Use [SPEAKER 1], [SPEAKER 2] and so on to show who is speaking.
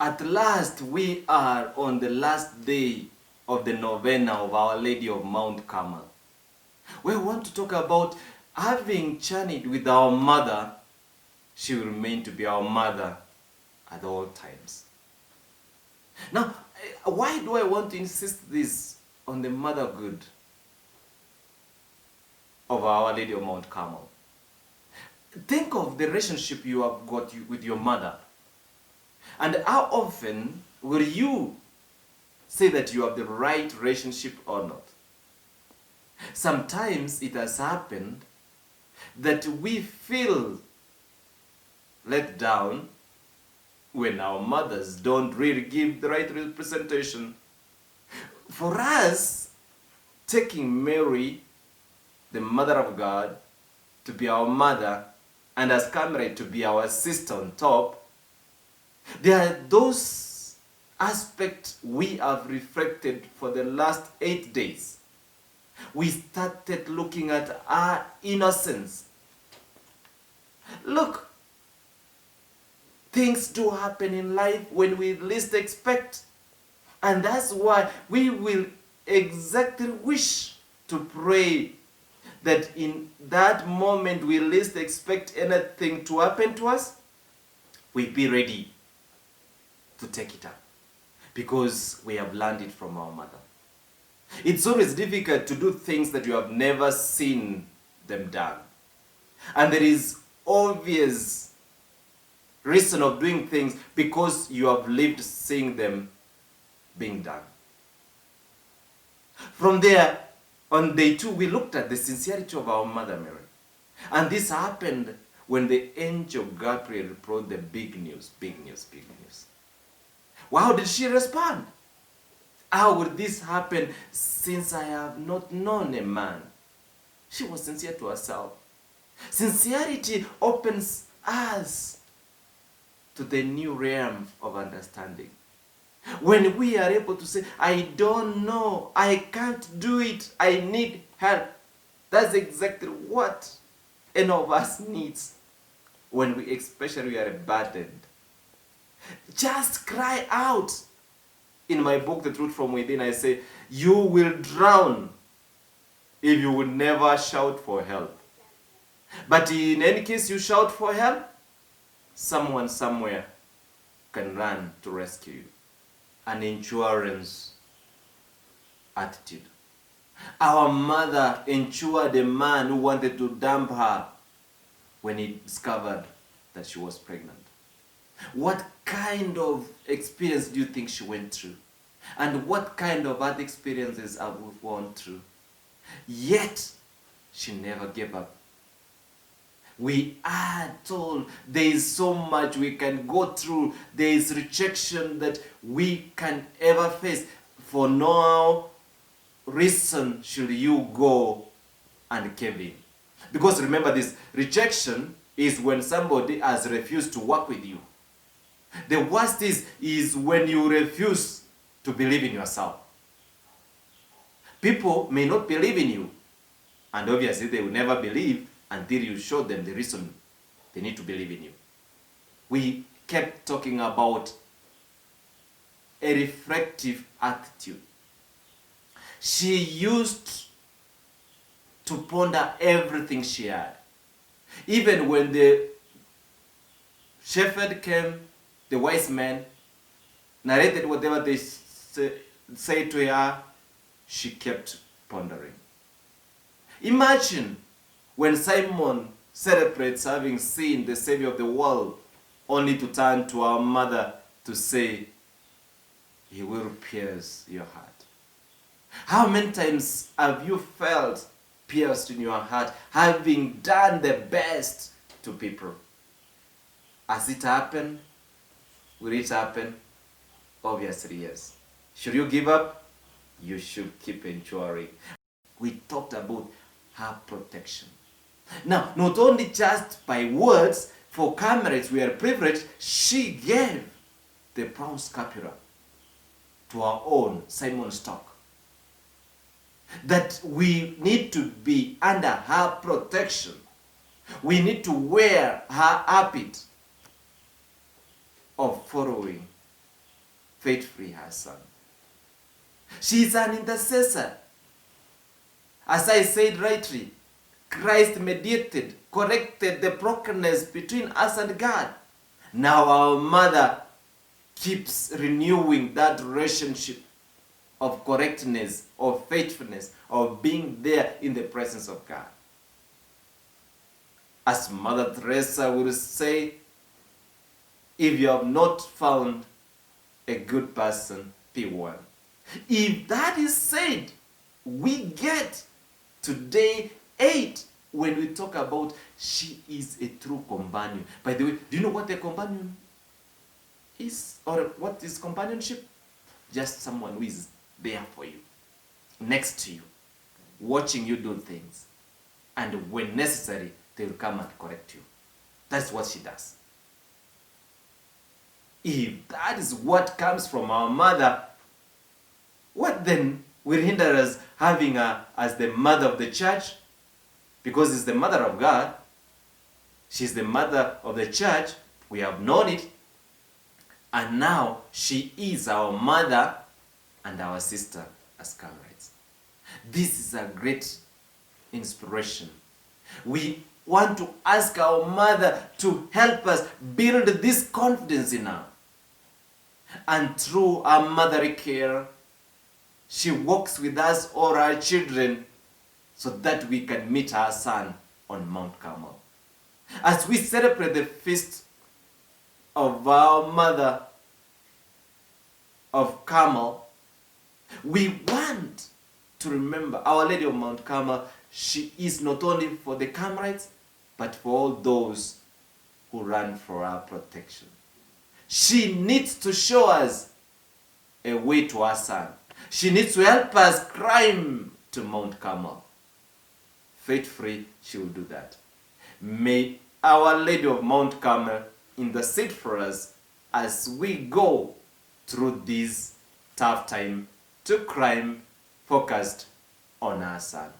[SPEAKER 1] At last, we are on the last day of the Novena of Our Lady of Mount Carmel. We want to talk about having journeyed with our mother. She will remain to be our mother at all times. Now, why do I want to insist this on the motherhood of Our Lady of Mount Carmel? Think of the relationship you have got with your mother. And how often will you say that you have the right relationship or not? Sometimes it has happened that we feel let down when our mothers don't really give the right representation. For us, taking Mary, the Mother of God, to be our mother, and as Carmel to be our sister on top, there are those aspects we have reflected for the last 8 days. We started looking at our innocence. Look, things do happen in life when we least expect. And that's why we will exactly wish to pray that in that moment we least expect anything to happen to us, we be ready to take it up, because we have learned it from our mother. It's always difficult to do things that you have never seen them done. And there is obvious reason of doing things because you have lived seeing them being done. From there, on day 2, we looked at the sincerity of our mother Mary. And this happened when the angel Gabriel brought the big news. Well, how did she respond? How would this happen since I have not known a man? She was sincere to herself. Sincerity opens us to the new realm of understanding. When we are able to say, I don't know, I can't do it, I need help. That's exactly what any of us needs when we especially are burdened. Just cry out. In my book, The Truth from Within, I say, you will drown if you would never shout for help. But in any case you shout for help, someone somewhere can run to rescue you. An endurance attitude. Our mother ensured a man who wanted to dump her when he discovered that she was pregnant. What kind of experience do you think she went through? And what kind of other experiences have we gone through? Yet, she never gave up. We are told there is so much we can go through. There is rejection that we can ever face. For no reason should you go and cave in. Because remember this, rejection is when somebody has refused to work with you. The worst is when you refuse to believe in yourself. People may not believe in you, and obviously they will never believe until you show them the reason they need to believe in you. We kept talking about a reflective attitude. She used to ponder everything she had. Even when the shepherd came, the wise men narrated whatever they said to her, she kept pondering. Imagine when Simon celebrates having seen the Savior of the world, only to turn to our mother to say, he will pierce your heart. How many times have you felt pierced in your heart, having done the best to people? Has it happened? Will it happen? Obviously, yes. Should you give up? You should keep enduring. We talked about her protection. Now, not only just by words, for Carmelites we are privileged, she gave the brown scapular to our own Simon Stock. That we need to be under her protection. We need to wear her habit of following faithfully her son. She is an intercessor. As I said rightly, Christ mediated, corrected the brokenness between us and God. Now our mother keeps renewing that relationship of correctness, of faithfulness, of being there in the presence of God. As Mother Teresa would say, if you have not found a good person, pick one. If that is said, we get to day 8 when we talk about she is a true companion. By the way, do you know what a companion is? Or what is companionship? Just someone who is there for you, next to you, watching you do things. And when necessary, they will come and correct you. That's what she does. If that is what comes from our mother, what then will hinder us having her as the mother of the church? Because it's the mother of God. She's the mother of the church. We have known it. And now she is our mother and our sister as comrades. This is a great inspiration. We want to ask our mother to help us build this confidence in her. And through our motherly care, she walks with us, all our children, so that we can meet our son on Mount Carmel. As we celebrate the feast of our mother of Carmel, we want to remember Our Lady of Mount Carmel. She is not only for the Carmelites, but for all those who run for our protection. She needs to show us a way to our son. She needs to help us climb to Mount Carmel. Faithfully, she will do that. May Our Lady of Mount Carmel intercede for us as we go through this tough time to climb focused on our son.